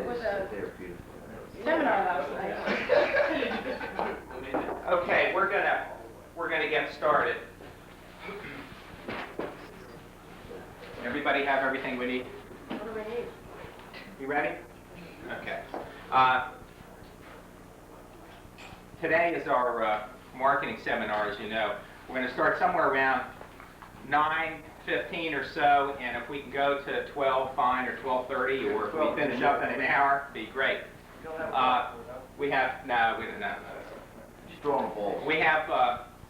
was a seminar last night. Okay, we're gonna get started. Everybody have everything we need? What do we need? You ready? Okay. Today is our marketing seminar, as you know. We're going to start somewhere around 9:15 or so, and if we can go to 12, fine, or 12:30, or if we finish up in an hour, be great. We have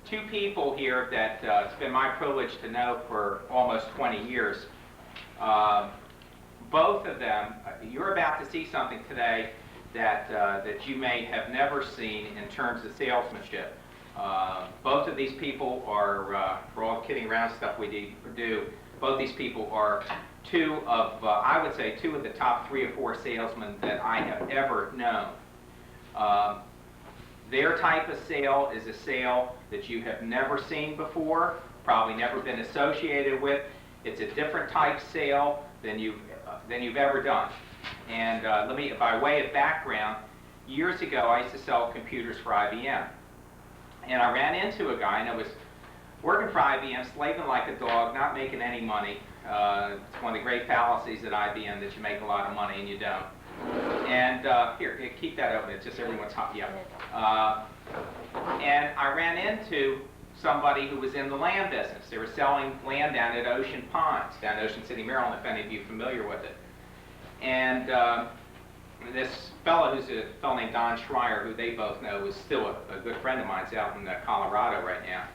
two people here that it's been my privilege to know for almost 20 years. Both of them, you're about to see something today that you may have never seen in terms of salesmanship. Both of these people are, for all the kidding around stuff we do, both these people are two of, I would say, two of the top 3 or 4 salesmen that I have ever known. Their type of sale is a sale that you have never seen before, probably never been associated with. It's a different type sale than you've ever done. And by way of background, years ago I used to sell computers for IBM. And I ran into a guy, and I was working for IBM, slaving like a dog, not making any money. It's one of the great fallacies at IBM that you make a lot of money and you don't. And here, keep that open. It's just everyone's hot. Yeah. And I ran into somebody who was in the land business. They were selling land down at Ocean Ponds, down in Ocean City, Maryland, if any of you are familiar with it. And this fellow, who's a fellow named Don Schreier, who they both know, is still a good friend of mine. He's out in Colorado right now.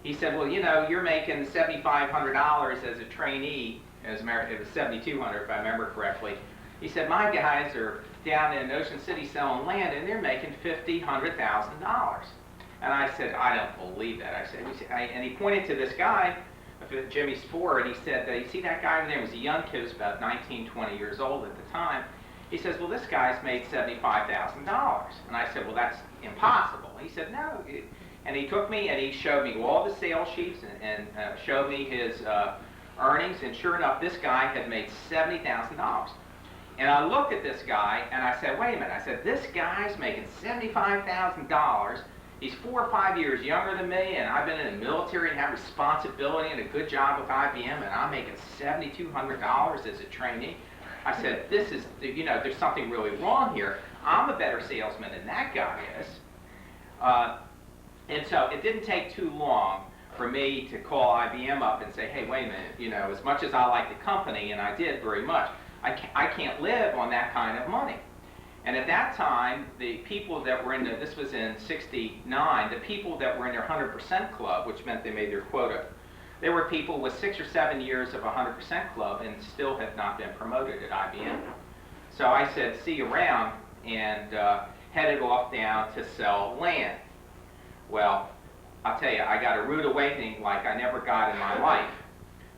He said, well, you know, you're making $7,500 as a trainee. As a matter of fact, it was $7,200 if I remember correctly. He said, my guys are down in Ocean City selling land, and they're making $50,000, $100,000. And I said, I don't believe that. I said, and he pointed to this guy, Jimmy Spoor, and he said, you see that guy over there? He was a young kid, he was about 19, 20 years old at the time. He says, well, this guy's made $75,000. And I said, well, that's impossible. He said, no. And he took me and he showed me all the sales sheets and showed me his earnings. And sure enough, this guy had made $70,000. And I looked at this guy and I said, wait a minute. I said, this guy's making $75,000. He's 4 or 5 years younger than me, and I've been in the military and have responsibility and a good job with IBM, and I'm making $7,200 as a trainee. I said, this is, you know, there's something really wrong here. I'm a better salesman than that guy is. And so it didn't take too long for me to call IBM up and say, hey, wait a minute, you know, as much as I like the company, and I did very much, I can't live on that kind of money. And at that time, the people that were in this was in '69, the people that were in their 100% club, which meant they made their quota, there were people with 6 or 7 years of a 100% club and still had not been promoted at IBM. So I said, see you around, and headed off down to sell land. Well, I'll tell you, I got a rude awakening like I never got in my life,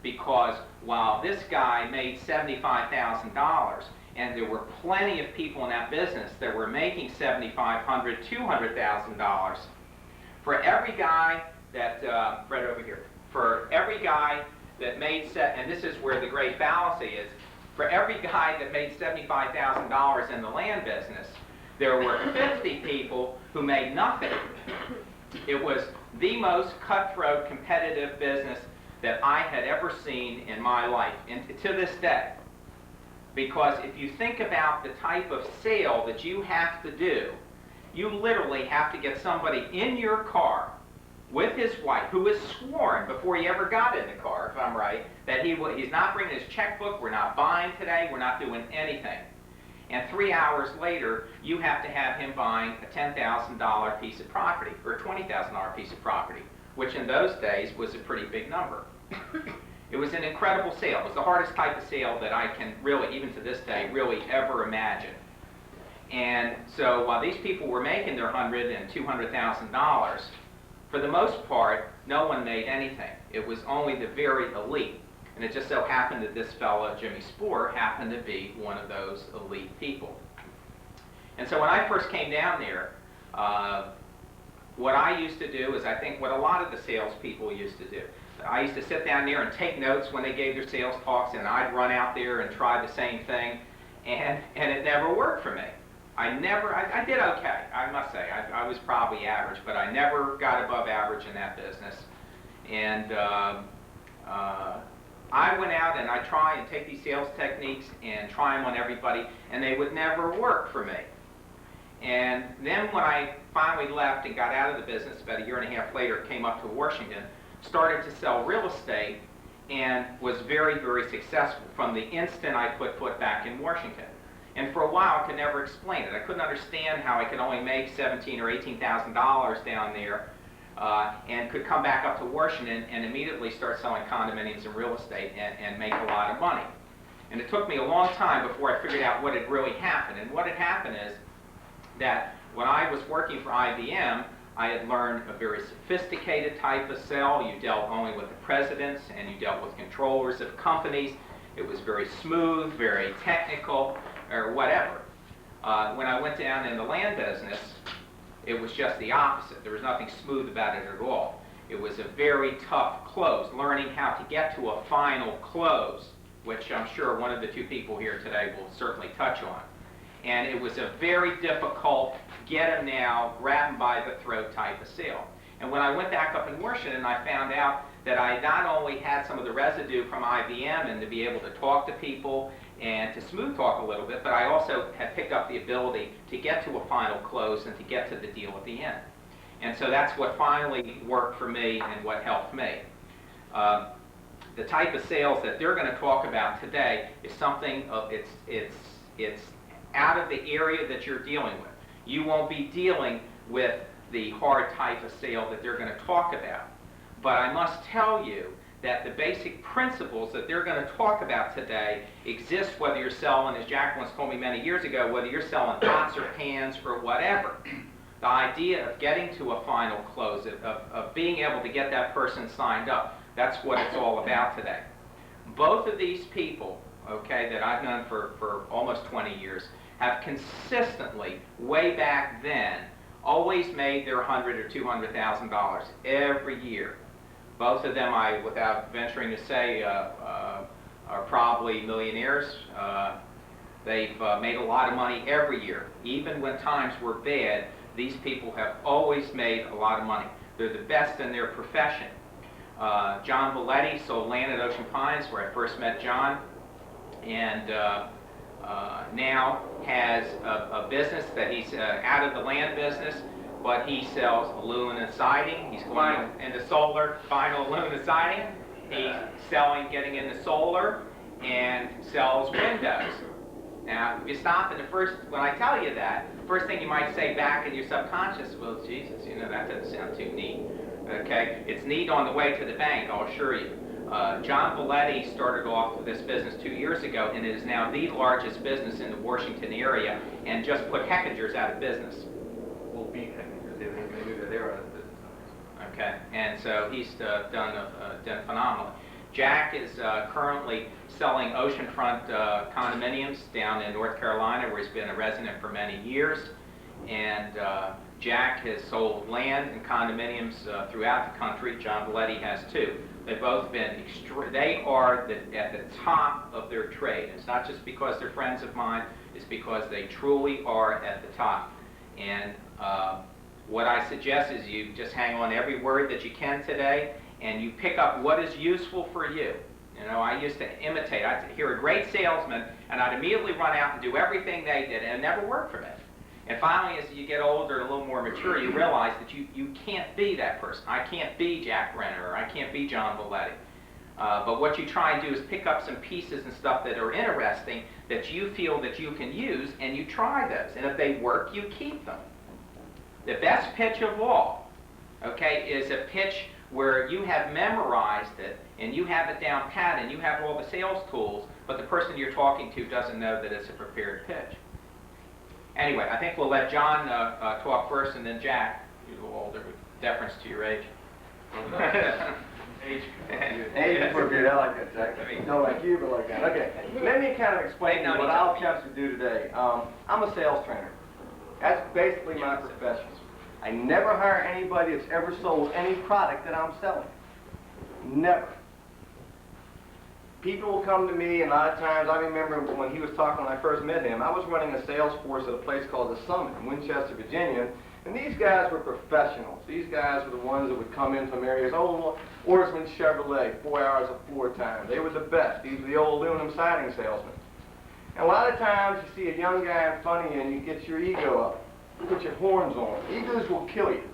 because while this guy made $75,000, and there were plenty of people in that business that were making $7,500, $200,000. For every guy that, right over here, for every guy that made, and this is where the great fallacy is, for every guy that made $75,000 in the land business, there were 50 people who made nothing. It was the most cutthroat, competitive business that I had ever seen in my life, and to this day. Because if you think about the type of sale that you have to do, you literally have to get somebody in your car with his wife, who has sworn before he ever got in the car, if I'm right, that he's not bringing his checkbook, we're not buying today, we're not doing anything. And 3 hours later, you have to have him buying a $10,000 piece of property, or a $20,000 piece of property, which in those days was a pretty big number. It was an incredible sale. It was the hardest type of sale that I can really, even to this day, really ever imagine. And so while these people were making their $100,000 and $200,000, for the most part, no one made anything. It was only the very elite. And it just so happened that this fellow, Jimmy Spoor, happened to be one of those elite people. And so when I first came down there, what I used to do is I think what a lot of the salespeople used to do. I used to sit down there and take notes when they gave their sales talks, and I'd run out there and try the same thing. and it never worked for me. I did okay, I must say. I was probably average, but I never got above average in that business. And I went out and I try and take these sales techniques and try them on everybody, and they would never work for me. And then when I finally left and got out of the business, about a year and a half later, came up to Washington, started to sell real estate, and was very, very successful from the instant I put foot back in Washington. And for a while, I could never explain it. I couldn't understand how I could only make $17,000 or $18,000 down there, and could come back up to Washington and immediately start selling condominiums and real estate and make a lot of money. And it took me a long time before I figured out what had really happened. And what had happened is that when I was working for IBM, I had learned a very sophisticated type of sell. You dealt only with the presidents and you dealt with controllers of companies. It was very smooth, very technical, or whatever. When I went down in the land business, it was just the opposite. There was nothing smooth about it at all. It was a very tough close, learning how to get to a final close, which I'm sure one of the two people here today will certainly touch on. And it was a very difficult, get them now, grab them by the throat type of sale. And when I went back up in Washington, I found out that I not only had some of the residue from IBM and to be able to talk to people and to smooth talk a little bit, but I also had picked up the ability to get to a final close and to get to the deal at the end. And so that's what finally worked for me and what helped me. The type of sales that they're going to talk about today is something of, it's out of the area that you're dealing with. You won't be dealing with the hard type of sale that they're going to talk about. But I must tell you that the basic principles that they're going to talk about today exist whether you're selling, as Jack once told me many years ago, whether you're selling pots or pans or whatever. The idea of getting to a final close, of being able to get that person signed up, that's what it's all about today. Both of these people, okay, that I've known for almost 20 years, have consistently, way back then, always made their $100,000 or $200,000 every year. Both of them, without venturing to say, are probably millionaires. They've made a lot of money every year. Even when times were bad, these people have always made a lot of money. They're the best in their profession. John Belletti sold land at Ocean Pines, where I first met John, and now has a business that he's out of the land business, but he sells aluminum siding. He's going into solar, vinyl aluminum siding. He's getting into solar, and sells windows. Now, if you stop in when I tell you that, first thing you might say back in your subconscious, well, Jesus, that doesn't sound too neat. Okay, it's neat on the way to the bank, I'll assure you. John Belletti started off with this business 2 years ago, and it is now the largest business in the Washington area, and just put Heckingers out of business. We'll beat Heckingers. They're out of business. Okay, and so he's done phenomenally. Jack is currently selling oceanfront condominiums down in North Carolina, where he's been a resident for many years, and Jack has sold land and condominiums throughout the country. John Belletti has too. They've both been they are at the top of their trade. It's not just because they're friends of mine, it's because they truly are at the top. And what I suggest is you just hang on every word that you can today, and you pick up what is useful for you. I used to imitate. I'd hear a great salesman, and I'd immediately run out and do everything they did, and it never worked for me. And finally, as you get older and a little more mature, you realize that you can't be that person. I can't be Jack Renner, or I can't be John Belletti. But what you try and do is pick up some pieces and stuff that are interesting that you feel that you can use, and you try those. And if they work, you keep them. The best pitch of all, okay, is a pitch where you have memorized it, and you have it down pat, and you have all the sales tools, but the person you're talking to doesn't know that it's a prepared pitch. Anyway, I think we'll let John talk first, and then Jack, you're a little older, with deference to your age. Age. Age appropriate, I like that, Jack. No, like you, but like that. Okay, let me kind of explain to you what I'll attempt to do today. I'm a sales trainer. That's basically my profession. I never hire anybody that's ever sold any product that I'm selling. Never. people will come to me, and a lot of times, I remember when he was talking when I first met him, I was running a sales force at a place called The Summit in Winchester, Virginia, and these guys were professionals. These guys were the ones that would come in from areas, oh, Oarsman Chevrolet, 4 hours of floor time. They were the best. These were the old aluminum siding salesmen. And a lot of times, you see a young guy in front of you, and you get your ego up. You put your horns on. Egos will kill you.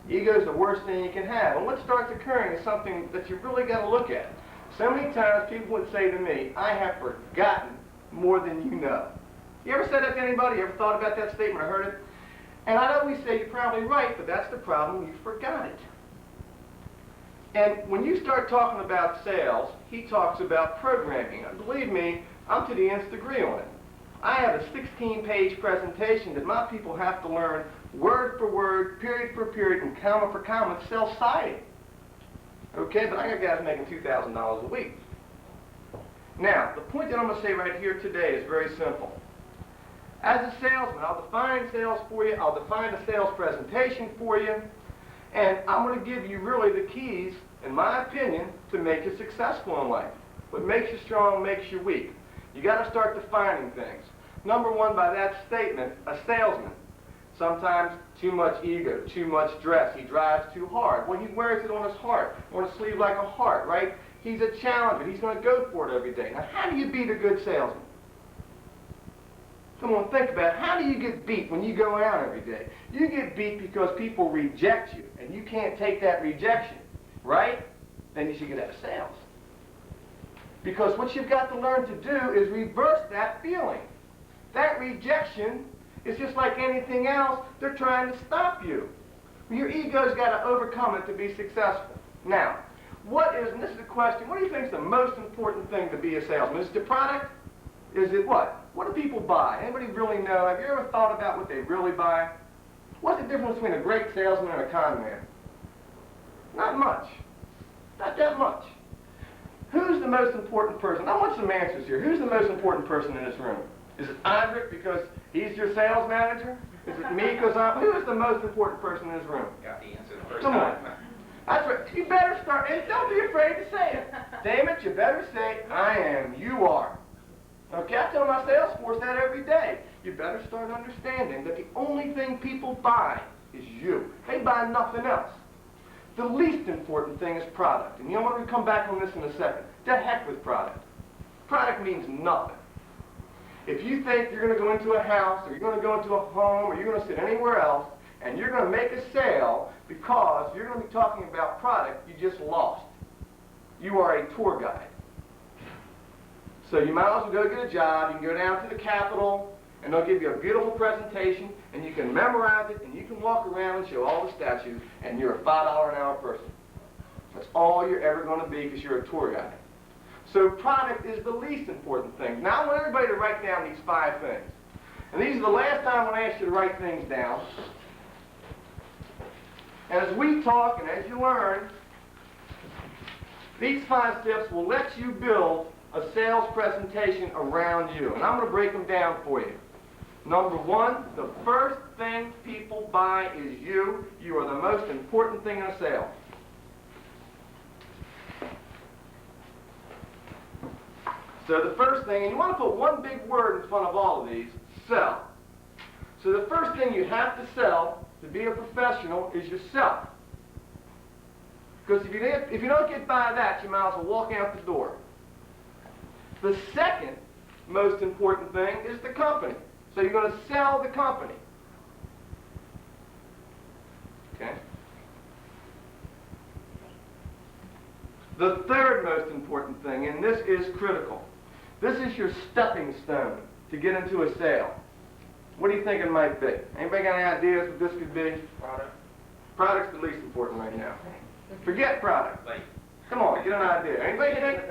Ego is the worst thing you can have. And what starts occurring is something that you really got to look at. So many times people would say to me, I have forgotten more than you know. You ever said that to anybody? You ever thought about that statement or heard it? And I'd always say, you're probably right, but that's the problem, you forgot it. And when you start talking about sales, he talks about programming. And believe me, I'm to the nth degree on it. I have a 16-page presentation that my people have to learn word for word, period for period, and comma for comma, self-citing. Okay, but I got guys making $2,000 a week. Now, the point that I'm going to say right here today is very simple. As a salesman, I'll define sales for you, I'll define the sales presentation for you, and I'm going to give you really the keys, in my opinion, to make you successful in life. What makes you strong makes you weak. You got to start defining things. Number one, by that statement, a salesman. Sometimes too much ego, too much dress. He drives too hard. Well, he wears it on his heart, on his sleeve like a heart, right? He's a challenger. He's going to go for it every day. Now, how do you beat a good salesman? Come on, think about it. How do you get beat when you go out every day? You get beat because people reject you, and you can't take that rejection, right? Then you should get out of sales. Because what you've got to learn to do is reverse that feeling. That rejection is just like anything else. They're trying to stop you. Your ego's got to overcome it to be successful. Now, what is, and this is the question, what do you think is the most important thing to be a salesman? Is it the product? Is it what? What do people buy? Anybody really know? Have you ever thought about what they really buy? What's the difference between a great salesman and a con man? Not much. Not that much. Who's the most important person? I want some answers here. Who's the most important person in this room? Is it Isaac because he's your sales manager? Is it me because I'm... Who is the most important person in this room? Got the answer the first Come on. time. That's right. You better start, and don't be afraid to say it. Damn it, you better say, I am, you are. Okay, I tell my sales force that every day. You better start understanding that the only thing people buy is you. They buy nothing else. The least important thing is product. And you know what, we'll come back on this in a second. To heck with product. Product means nothing. If you think you're going to go into a house, or you're going to go into a home, or you're going to sit anywhere else, and you're going to make a sale because you're going to be talking about product, you just lost. You are a tour guide. So you might as well go get a job. You can go down to the Capitol, and they'll give you a beautiful presentation, and you can memorize it, and you can walk around and show all the statues, and you're a $5 an hour person. That's all you're ever going to be because you're a tour guide. So product is the least important thing. Now I want everybody to write down these 5 things. And these are the last time when I ask you to write things down. And as we talk and as you learn, these 5 steps will let you build a sales presentation around you. And I'm going to break them down for you. Number 1, the first thing people buy is you. You are the most important thing in a sale. So the first thing, and you want to put one big word in front of all of these, sell. So the first thing you have to sell to be a professional is yourself. Because if you don't get by that, you might as well walk out the door. The second most important thing is the company. So you're going to sell the company. Okay? The third most important thing, and this is critical, this is your stepping stone to get into a sale. What do you think it might be? Anybody got any ideas what this could be? Product. Product's the least important right now. Forget product. Like, Come on, get an idea. Anybody think?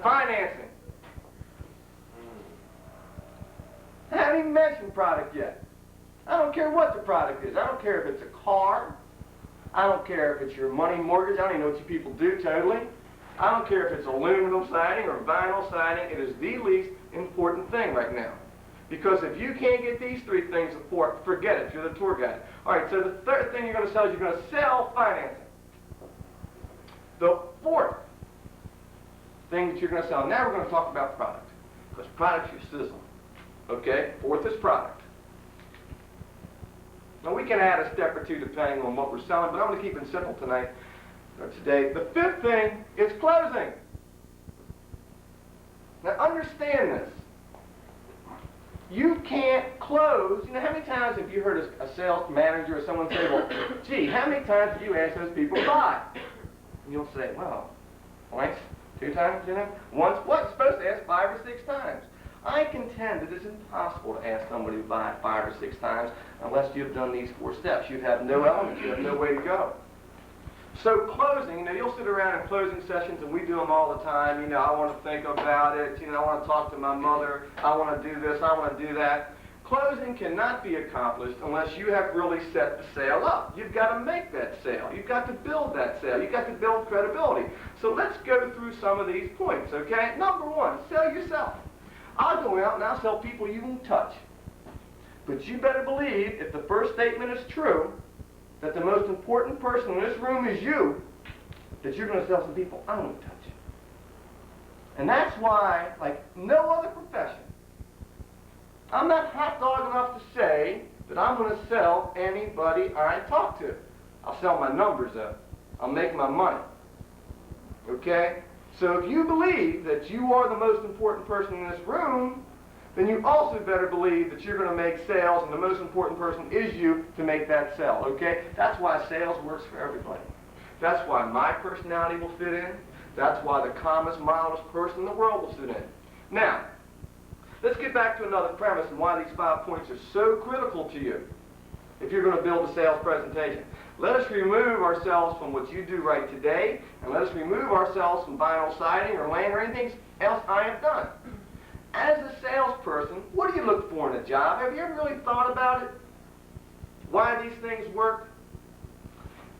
Financing. I haven't even mentioned product yet. I don't care what the product is. I don't care if it's a car. I don't care if it's your money mortgage. I don't even know what you people do totally. I don't care if it's aluminum siding or vinyl siding. It is the least important thing right now. Because if you can't get these 3 things, forget it. You're the tour guide. All right, so the third thing you're going to sell is you're going to sell financing. The fourth things that you're going to sell. Now we're going to talk about product, because product's your sizzle. Okay? Fourth is product. Now we can add a step or two depending on what we're selling, but I'm going to keep it simple tonight, or today. The fifth thing is closing. Now understand this. You can't close. You know, how many times have you heard a sales manager or someone say, well, gee, how many times have you asked those people to buy? And you'll say, well, once, 2 times, you know? Once, what? You're supposed to ask 5 or 6 times. I contend that it's impossible to ask somebody to buy 5 or 6 times unless you've done these 4 steps. You'd have no element, you have no way to go. So closing, you know, you'll sit around in closing sessions, and we do them all the time. You know, I want to think about it. You know, I want to talk to my mother. I want to do this. I want to do that. Closing cannot be accomplished unless you have really set the sale up. You've got to make that sale. You've got to build that sale. You've got to build credibility. So let's go through some of these points, okay? Number 1, sell yourself. I'll go out and I'll sell people you won't touch. But you better believe, if the first statement is true, that the most important person in this room is you, that you're going to sell some people I won't touch. And that's why, like no other profession, I'm not hot dog enough to say that I'm going to sell anybody I talk to. I'll sell my numbers though. I'll make my money. Okay? So if you believe that you are the most important person in this room, then you also better believe that you're going to make sales, and the most important person is you to make that sale, okay? That's why sales works for everybody. That's why my personality will fit in. That's why the calmest, mildest person in the world will fit in. Now, let's get back to another premise and why these 5 points are so critical to you if you're going to build a sales presentation. Let us remove ourselves from what you do right today, and let us remove ourselves from vinyl siding or land or anything else I have done. As a salesperson, what do you look for in a job? Have you ever really thought about it? Why these things work?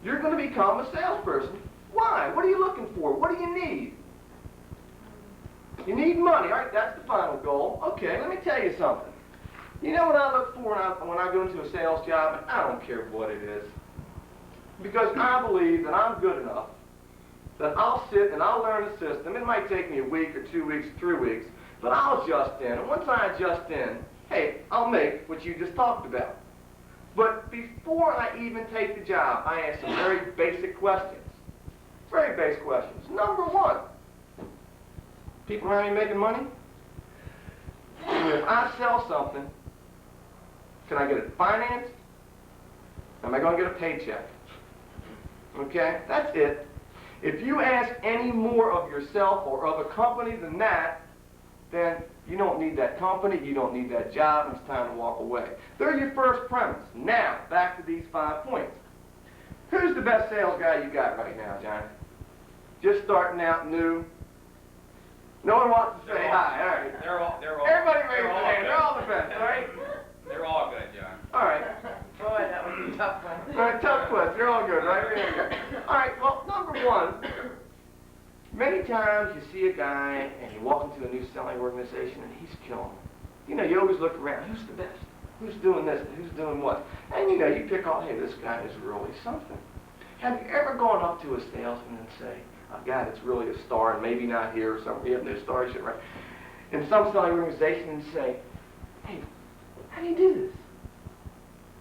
You're going to become a salesperson. Why? What are you looking for? What do you need? You need money. All right, that's the final goal. Okay, let me tell you something. You know what I look for when I go into a sales job? And I don't care what it is. Because I believe that I'm good enough that I'll sit and I'll learn the system. It might take me a week or 2 weeks, 3 weeks. But I'll adjust in, and once I adjust in, hey, I'll make what you just talked about. But before I even take the job, I ask some very basic questions. Very basic questions. Number 1, people around me making money? If I sell something, can I get it financed? Am I going to get a paycheck? Okay, that's it. If you ask any more of yourself or of a company than that, then you don't need that company, you don't need that job, and it's time to walk away. They're your first premise. Now, back to these 5 points. Who's the best sales guy you got right now, Johnny? Just starting out new? No one wants to say hi, all right. They're all. Everybody raise their hand, they're all the best, all right? They're all good, John. All right. Boy, that was a tough one. All right, tough question, you're all good, right? Very good. All right, well, number 1, many times you see a guy and you walk into a new selling organization and he's killing it. You know, you always look around, who's the best? Who's doing this and who's doing what? And you know, you pick out, hey, this guy is really something. Have you ever gone up to a salesman and say, a guy that's really a star, and maybe not here or somewhere, you have no star shit, right? In some selling organization and say, hey, how do you do this?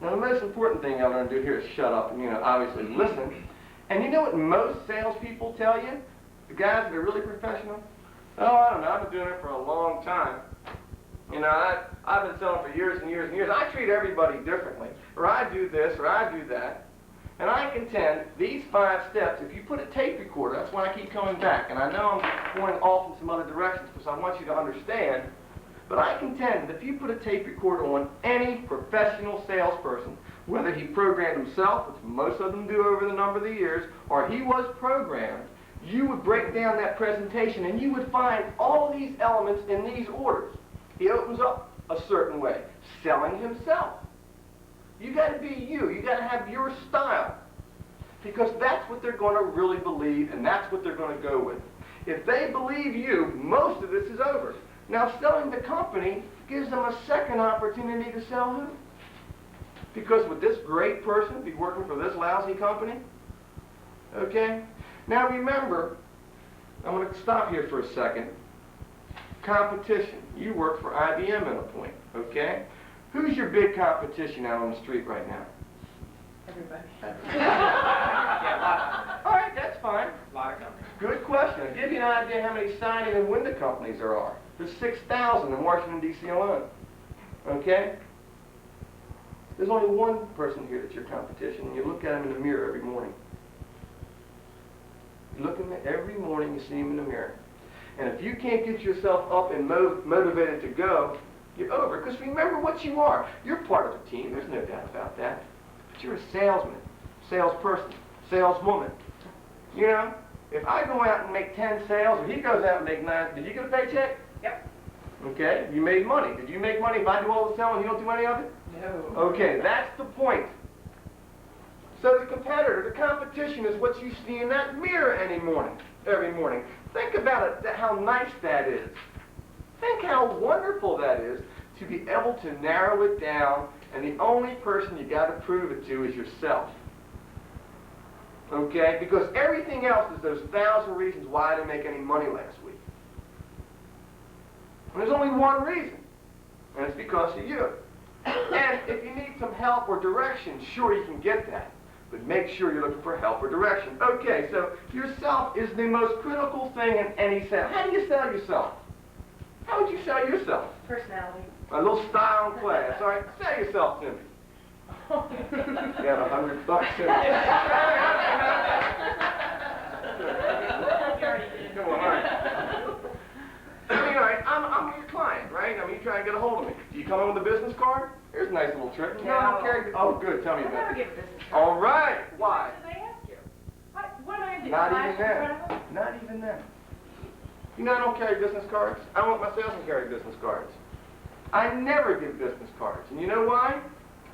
Now, the most important thing I learned to do here is shut up and, you know, obviously listen. And you know what most salespeople tell you? The guys that are really professional? Oh, I don't know, I've been doing it for a long time. You know, I've been selling for years and years and years. I treat everybody differently. Or I do this, or I do that. And I contend these 5 steps, if you put a tape recorder, that's why I keep coming back. And I know I'm going off in some other directions because I want you to understand. But I contend that if you put a tape recorder on any professional salesperson, whether he programmed himself, which most of them do over the number of the years, or he was programmed, you would break down that presentation and you would find all these elements in these orders. He opens up a certain way, selling himself. You got to be you. You got to have your style. Because that's what they're going to really believe, and that's what they're going to go with. If they believe you, most of this is over. Now, selling the company gives them a second opportunity to sell who? Because would this great person be working for this lousy company? Okay? Now remember, I'm going to stop here for a second. Competition. You work for IBM at a point, okay? Who's your big competition out on the street right now? Everybody. All right, that's fine. A lot of companies. Good question. I'll give you an idea how many signing and window companies there are. There's 6,000 in Washington, D.C. alone. Okay? There's only one person here that's your competition, and you look at him in the mirror every morning. You look at him every morning, you see him in the mirror. And if you can't get yourself up and motivated to go, you're over. Because remember what you are. You're part of a team. There's no doubt about that. But you're a salesman, salesperson, saleswoman. You know, if I go out and make 10 sales, or he goes out and make 9, did you get a paycheck? Yep. Okay, you made money. Did you make money if I do all the selling and you don't do any of it? No. Okay, that's the point. So the competitor, the competition is what you see in that mirror every morning. Think about it, how nice that is. Think how wonderful that is to be able to narrow it down, and the only person you got to prove it to is yourself. Okay? Because everything else is those 1,000 reasons why I didn't make any money last week. And there's only one reason, and it's because of you. And if you need some help or direction, sure, you can get that. But make sure you're looking for help or direction. Okay, so yourself is the most critical thing in any sale. How do you sell yourself? How would you sell yourself? Personality. A little style and class. All right, sell yourself to me. You have $100 in it. Come on, all right. I mean, all right, I'm your client, right? I mean, you try and get a hold of me. Do you come in with a business card? Here's a nice little trick. No. I don't carry. Oh, good. Tell me I about never it. give a business card. All right. Why? What did they ask you? What do I do? Not Flash even in front then. of them? Not even then. You know I don't carry business cards. I don't want my salesmen carry business cards. I never give business cards. And you know why?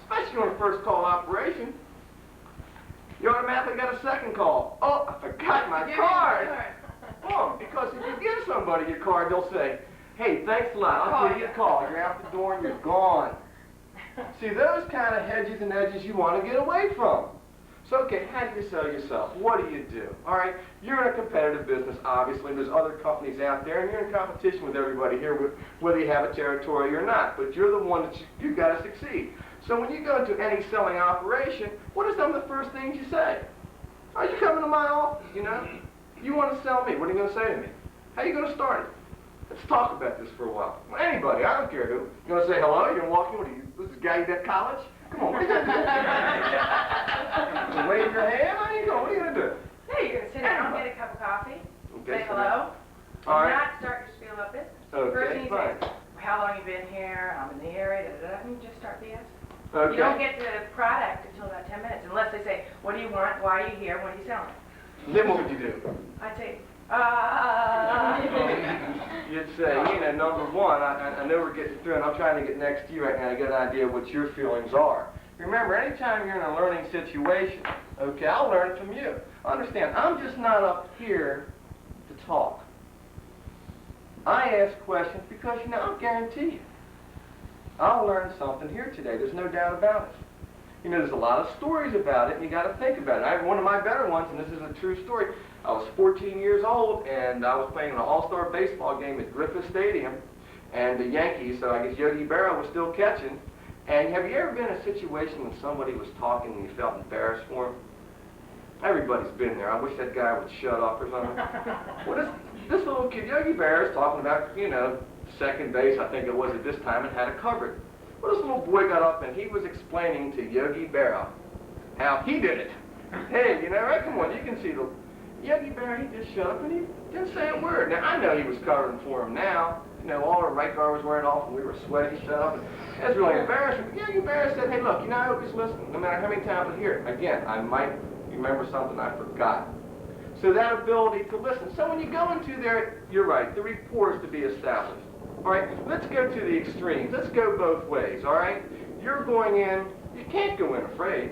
Especially on a first call operation. You automatically got a second call. Oh, I forgot my Give me card. the card. Well, because if you give somebody your card, they'll say, hey, thanks a lot. I'll give you a call. You're out the door and you're gone. See, those kind of hedges and edges you want to get away from. So, okay, how do you sell yourself? What do you do? All right, you're in a competitive business, obviously. There's other companies out there, and you're in competition with everybody here, whether you have a territory or not. But you're the one that you've got to succeed. So when you go into any selling operation, what are some of the first things you say? Are you coming to my office, you know? You want to sell me. What are you going to say to me? How are you going to start it? Let's talk about this for a while. Well, anybody, I don't care who. You going to say hello? You're going to walk in? What are you, this is the guy you at college? Come on, what are you going to do? You wave your hand? How are you going? What are you going to do? No, you're going to sit down, get a cup of coffee, Okay, say so hello, all right. not start your spiel of business. Okay, First thing you fine. say is, how long you been here, I'm in the area, da-da-da, and you just start the answer. Okay. You don't get to the product until about 10 minutes, unless they say, what do you want, why are you here, what are you selling? Then what would you do? I'd say, You'd say, you know, number one, I know we're getting through, and I'm trying to get next to you right now to get an idea of what your feelings are. Remember, anytime you're in a learning situation, okay, I'll learn from you. Understand, I'm just not up here to talk. I ask questions because, you know, I'll guarantee you, I'll learn something here today. There's no doubt about it. You know, there's a lot of stories about it, and you got to think about it. I have one of my better ones, and this is a true story. I was 14 years old, and I was playing an all-star baseball game at Griffith Stadium, and the Yankees, so I guess Yogi Berra was still catching. And have you ever been in a situation when somebody was talking and you felt embarrassed for him? Everybody's been there. I wish that guy would shut up or something. Well, this little kid, Yogi Berra, is talking about, you know, second base, I think it was at this time, and had it covered. Well, this little boy got up and he was explaining to Yogi Berra how he did it. Hey, you know, right, come on, you can see the Yogi Berra, he just shut up and he didn't say a word. Now, I know he was covering for him now. You know, all our right guard was wearing off and we were sweaty, shut up. And that's really embarrassing. But Yogi Berra said, hey, look, you know, I hope he's listening, no matter how many times I hear it. Again, I might remember something I forgot. So that ability to listen. So when you go into there, you're right, the rapport is to be established. All right, let's go to the extremes. Let's go both ways, all right? You're going in, you can't go in afraid.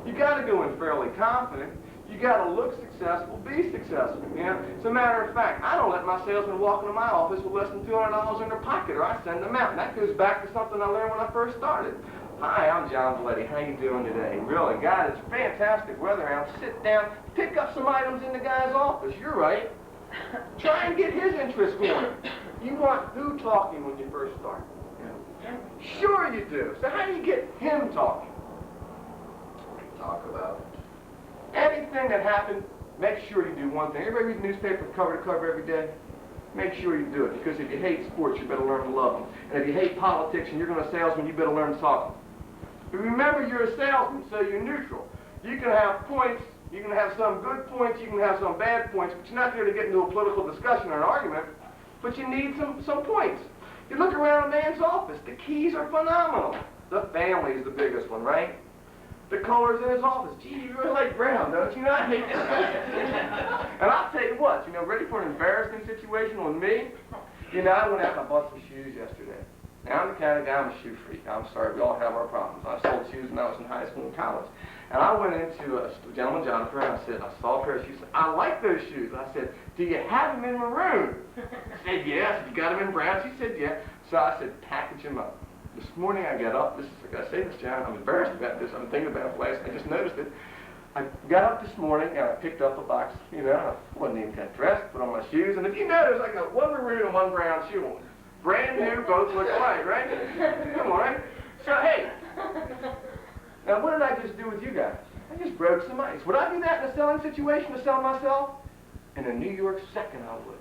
You got to go in fairly confident. You got to look successful, be successful, you know? As a matter of fact, I don't let my salesmen walk into my office with less than $200 in their pocket, or I send them out. And that goes back to something I learned when I first started. Hi, I'm John Valetti. How you doing today? Really, God, it's fantastic weather out. Sit down, pick up some items in the guy's office. You're right. Try and get his interest going. You want who talking when you first start? Sure you do. So how do you get him talking? Talk about anything that happened. Make sure you do one thing. Everybody read the newspaper cover to cover every day? Make sure you do it, because if you hate sports, you better learn to love them. And if you hate politics and you're going to salesman, you better learn to talk. But remember, you're a salesman, so you're neutral. You can have points, you can have some good points, you can have some bad points, but you're not there to get into a political discussion or an argument, but you need some points. You look around a man's office, the keys are phenomenal. The family is the biggest one, right? The colors in his office. Gee, you really like brown, don't you? I hate that. And I'll tell you what, ready for an embarrassing situation with me? I went out and I bought some shoes yesterday. Now, I'm the kind of guy, I'm a shoe freak. I'm sorry, we all have our problems. I sold shoes when I was in high school and college. And I went into a gentleman, Jonathan, and I said, I saw a pair of shoes. I like those shoes. I said, do you have them in maroon? He said, yes. You got them in brown? She said, yeah. So I said, package them up. This morning I got up, I gotta say this, John, I'm embarrassed about this. I've been thinking about it for last, I just noticed it. I got up this morning and I picked up a box, I wasn't even got dressed, put on my shoes, and if you notice, I got one maroon and one brown shoe on. Brand new, both look alike, right? Come on, right? So, hey, now what did I just do with you guys? I just broke some ice. Would I do that in a selling situation to sell myself? In a New York second, I would.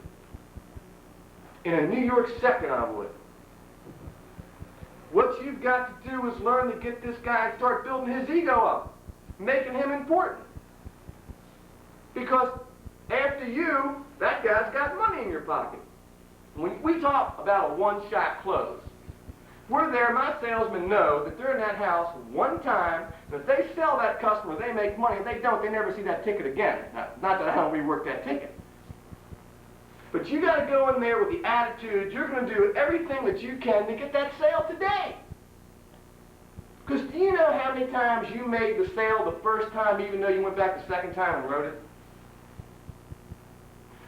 In a New York second, I would. What you've got to do is learn to get this guy and start building his ego up, making him important. Because after you, that guy's got money in your pocket. When we talk about a one-shot close, we're there, my salesmen know that they're in that house one time, and if they sell that customer, they make money. If they don't, they never see that ticket again. Not that I don't rework that ticket. But you got to go in there with the attitude, you're going to do everything that you can to get that sale today. Because do you know how many times you made the sale the first time even though you went back the second time and wrote it?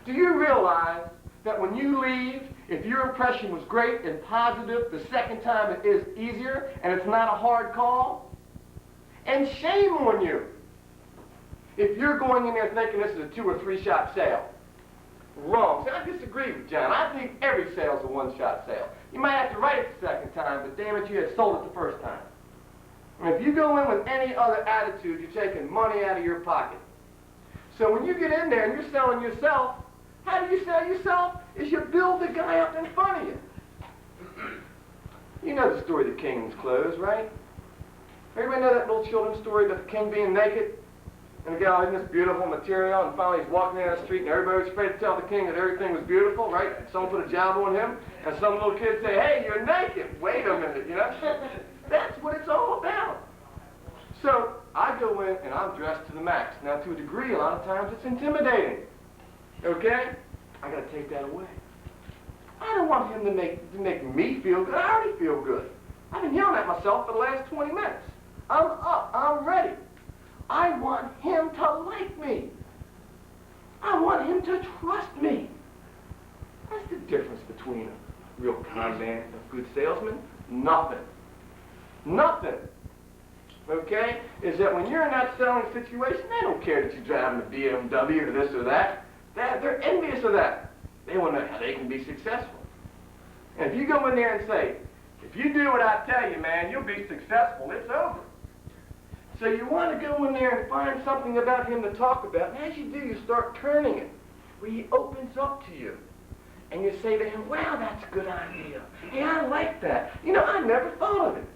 Do you realize that when you leave, if your impression was great and positive, the second time it is easier and it's not a hard call? And shame on you if you're going in there thinking this is a 2 or 3 shot sale. Wrong. See, I disagree with John. I think every sale is a one-shot sale. You might have to write it the second time, but damn it, you had sold it the first time. And if you go in with any other attitude, you're taking money out of your pocket. So when you get in there and you're selling yourself, how do you sell yourself? Is you build the guy up in front of you. You know the story of the king's clothes, right? Everybody know that little children's story about the king being naked? And the guy in this beautiful material, and finally he's walking down the street, and everybody was afraid to tell the king that everything was beautiful, right? And someone put a job on him, and some little kid say, hey, you're naked. Wait a minute, That's what it's all about. So I go in, and I'm dressed to the max. Now, to a degree, a lot of times it's intimidating. Okay? I got to take that away. I don't want him to make me feel good. I already feel good. I've been yelling at myself for the last 20 minutes. I'm up. I'm ready. I want him to like me. I want him to trust me. That's the difference between a real con man and a good salesman. Nothing. Nothing. Okay? Is that when you're in that selling situation, they don't care that you're driving a BMW or this or that. They're envious of that. They want to know how they can be successful. And if you go in there and say, if you do what I tell you, man, you'll be successful, it's over. So you want to go in there and find something about him to talk about. And as you do, you start turning it, where he opens up to you. And you say to him, wow, that's a good idea. Hey, I like that. I never thought of it.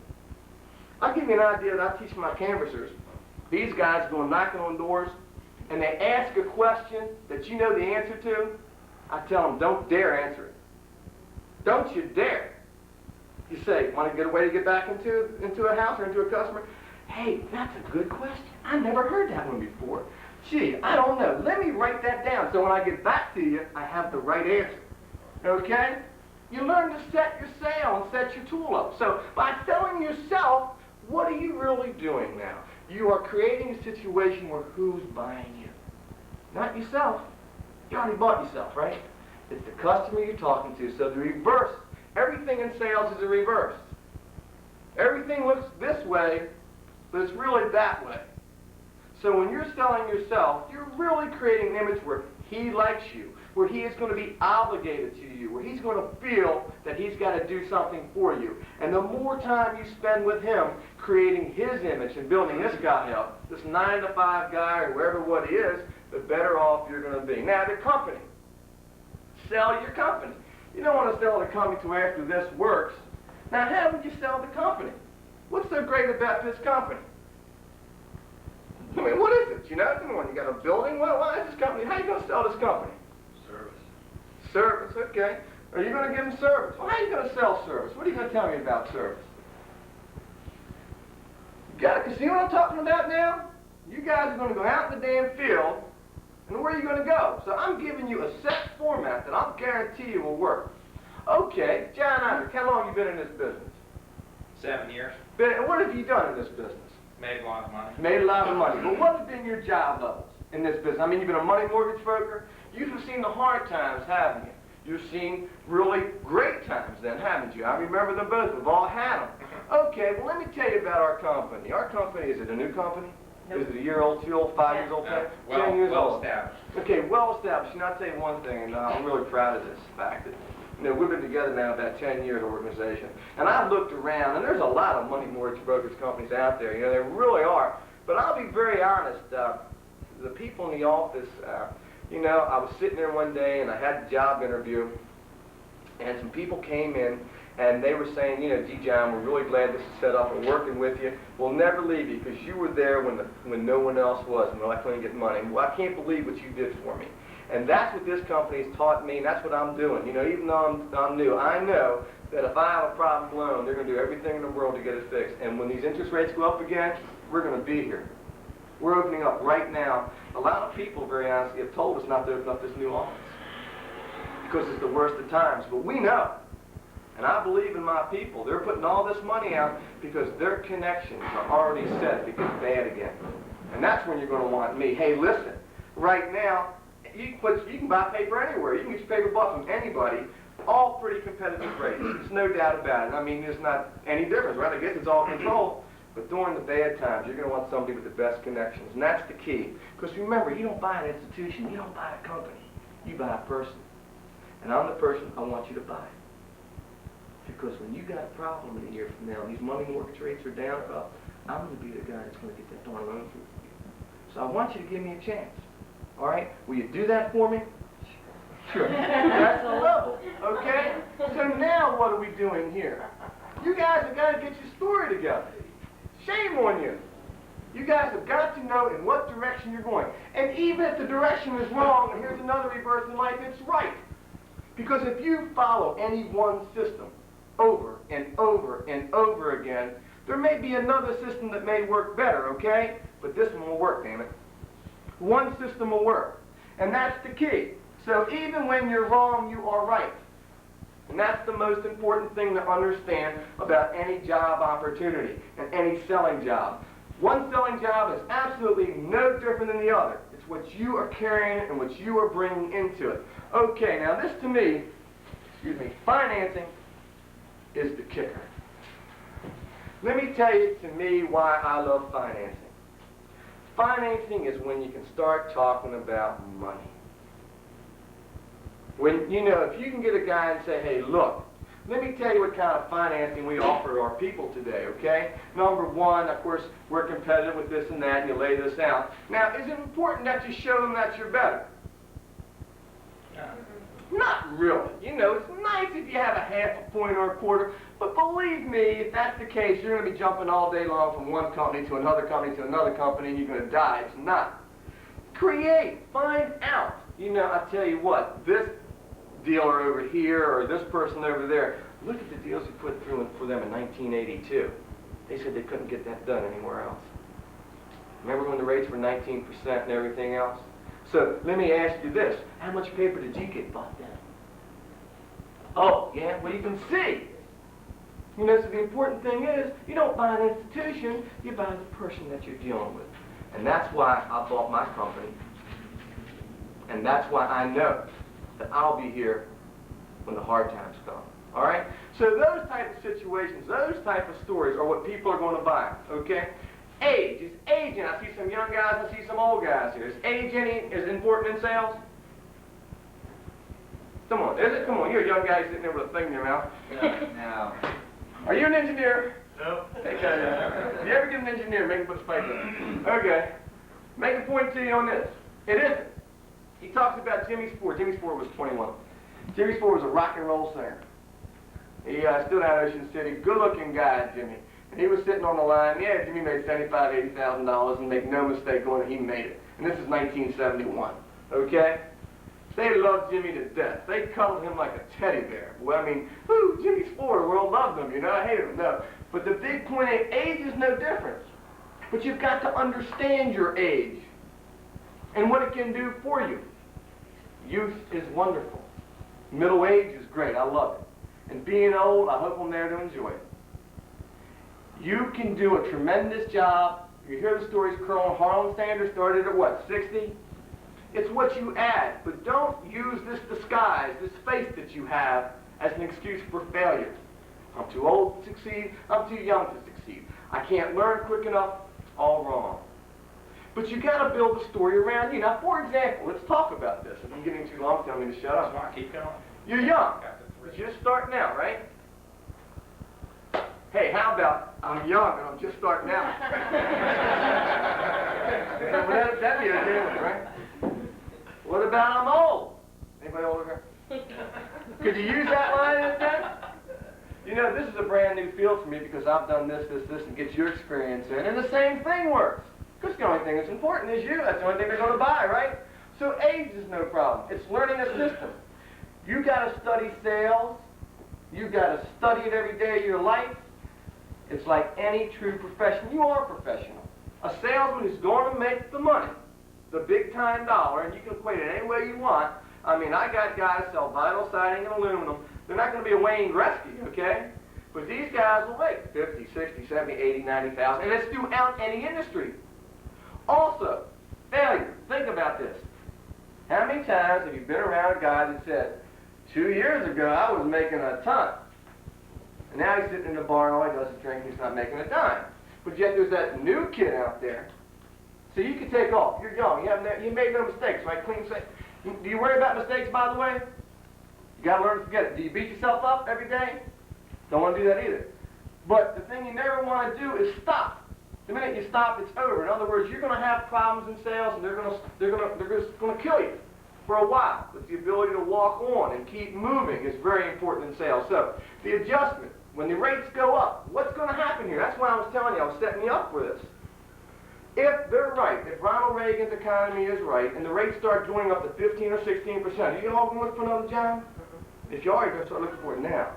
I'll give you an idea that I teach my canvassers. These guys go knocking on doors, and they ask a question that you know the answer to. I tell them, don't dare answer it. Don't you dare. You say, want to get a way to get back into a house or into a customer? Hey, that's a good question. I never heard that one before. Gee, I don't know. Let me write that down so when I get back to you, I have the right answer. Okay? You learn to set your sale and set your tool up. So by selling yourself, what are you really doing now? You are creating a situation where who's buying you? Not yourself. You already bought yourself, right? It's the customer you're talking to. So the reverse. Everything in sales is a reverse. Everything looks this way, but it's really that way. So when you're selling yourself, you're really creating an image where he likes you. where he is going to be obligated to you, where he's going to feel that he's got to do something for you. And the more time you spend with him creating his image and building this guy up, this 9-to-5 guy or wherever what he is, the better off you're going to be. Now, the company. Sell your company. You don't want to sell the company till after this works. Now, how would you sell the company? What's so great about this company? I mean, what is it? You know, you got a building? Why is this company? How are you going to sell this company? Service. Service, okay. Are you going to give them service? Well, how are you going to sell service? What are you going to tell me about service? You got it? See what I'm talking about now? You guys are going to go out in the damn field, and where are you going to go? So I'm giving you a set format that I'll guarantee you will work. Okay, John Isaac, how long have you been in this business? 7 years. And what have you done in this business? Made a lot of money. Made a lot of money. But what have been your job levels in this business? I mean, you've been a money mortgage broker. You've seen the hard times, haven't you? You've seen really great times then, haven't you? I remember them both. We've all had them. Okay, well, let me tell you about our company. Our company, is it a new company? Nope. Is it a year old, 2 old, 5 years old, 10 years Well old? established. Okay, well established. And I'll tell you one thing, and I'm really proud of this fact that, you know, we've been together now about 10 years, organization. And I've looked around, and there's a lot of money mortgage brokerage companies out there. You know, there really are. But I'll be very honest, the people in the office, you know, I was sitting there one day, and I had a job interview, and some people came in, and they were saying, you know, gee, John, we're really glad this is set up. We're working with you. We'll never leave you because you were there when no one else was, and I couldn't get money. Well, I can't believe what you did for me. And that's what this company has taught me, and that's what I'm doing. You know, even though I'm new, I know that if I have a problem loan, they're going to do everything in the world to get it fixed. And when these interest rates go up again, we're going to be here. We're opening up right now. A lot of people, very honestly, have told us not to open up this new office because it's the worst of times. But we know, and I believe in my people. They're putting all this money out because their connections are already set to get bad again. And that's when you're going to want me. Hey, listen, right now, you can buy paper anywhere. You can get your paper bought from anybody. All pretty competitive rates. There's no doubt about it. I mean, there's not any difference, right? I guess it's all controlled. But during the bad times, you're going to want somebody with the best connections. And that's the key. Because remember, you don't buy an institution. You don't buy a company. You buy a person. And I'm the person I want you to buy. Because when you got a problem in a year from now, these money mortgage rates are down or up, I'm going to be the guy that's going to get that darn loan for you. So I want you to give me a chance. All right? Will you do that for me? Sure. That's the level, okay? So now what are we doing here? You guys have got to get your story together. Shame on you. You guys have got to know in what direction you're going. And even if the direction is wrong, and here's another reverse in life, it's right. Because if you follow any one system over and over and over again, there may be another system that may work better, okay? But this one will work, damn it. One system will work. And that's the key. So even when you're wrong, you are right. And that's the most important thing to understand about any job opportunity and any selling job. One selling job is absolutely no different than the other. It's what you are carrying and what you are bringing into it. Okay, now this to me, financing is the kicker. Let me tell you to me why I love financing. Financing is when you can start talking about money. When, you know, if you can get a guy and say, hey, look, let me tell you what kind of financing we offer our people today, okay? Number one, of course, we're competitive with this and that, and you lay this out. Now, is it important that you show them that you're better? Not really. You know, it's nice if you have a half a point or a quarter, but believe me, if that's the case, you're going to be jumping all day long from one company to another company to another company, and you're going to die. It's not. Create. Find out. You know, I tell you what, this dealer over here or this person over there, look at the deals you put through for them in 1982. They said they couldn't get that done anywhere else. Remember when the rates were 19% and everything else? So let me ask you this. How much paper did you get bought then? Oh, yeah? Well, you can see. You know, so the important thing is, you don't buy an institution, you buy the person that you're dealing with. And that's why I bought my company. And that's why I know that I'll be here when the hard times come. All right? So those type of situations, those type of stories are what people are going to buy. Okay? Age. Is aging. I see some young guys, I see some old guys here. Is age any is important in sales? Come on, is it? Come on, you're a young guy sitting there with a thing in your mouth. No. Are you an engineer? No. Okay. If you ever get an engineer, make him put a spike in. Okay. Make a point to you on this. It isn't. He talks about Jimmy Spore. Jimmy Spore was 21. Jimmy Spore was a rock and roll singer. He stood out in Ocean City. Good-looking guy, Jimmy. And he was sitting on the line. Yeah, Jimmy made $75,000, $80,000, and make no mistake going that he made it. And this is 1971. Okay? They loved Jimmy to death. They cuddled him like a teddy bear. Well, I mean, ooh, Jimmy Spore, the world loved him, you know, I hated him. No. But the big point is, age is no difference. But you've got to understand your age and what it can do for you. Youth is wonderful. Middle age is great. I love it. And being old, I hope I'm there to enjoy it. You can do a tremendous job. You hear the stories, Colonel Harlan Sanders started at what, 60? It's what you add, but don't use this disguise, this face that you have, as an excuse for failure. I'm too old to succeed, I'm too young to succeed. I can't learn quick enough, all wrong. But you got to build a story around you. Now, for example, let's talk about this. If I'm getting too long, tell me to shut up. Come on, keep going. You're young, but you're just starting out, right? Hey, how about I'm young and I'm just starting out? That'd be a good one, right? What about I'm old? Anybody older here? Could you use that line in a sense? You know, this is a brand new field for me because I've done this, and get your experience in, and the same thing works. Because the only thing that's important is you. That's the only thing they're going to buy, right? So age is no problem. It's learning a system. You got to study sales. You got to study it every day of your life. It's like any true profession. You are a professional. A salesman is going to make the money, the big time dollar, and you can equate it any way you want. I mean, I got guys sell vinyl siding and aluminum. They're not going to be a Wayne Gretzky, okay? But these guys will make 50, 60, 70, 80, 90,000, and it's throughout any industry. Also, failure. Think about this. How many times have you been around a guy that said, 2 years ago I was making a ton, and now he's sitting in the bar and all he does is drink and he's not making a dime. But yet there's that new kid out there. So you can take off. You're young. You made no mistakes, right? Clean slate. Do you worry about mistakes, by the way? You got to learn to forget it. Do you beat yourself up every day? Don't want to do that either. But the thing you never want to do is stop. The minute you stop, it's over. In other words, you're going to have problems in sales, and they're just going to kill you for a while. But the ability to walk on and keep moving is very important in sales. So the adjustment, when the rates go up, what's going to happen here? That's why I was telling you, I was setting you up for this. If they're right, if Ronald Reagan's economy is right, and the rates start going up to 15 or 16%, are you all going to look for another job? If you are, you're going to start looking for it now.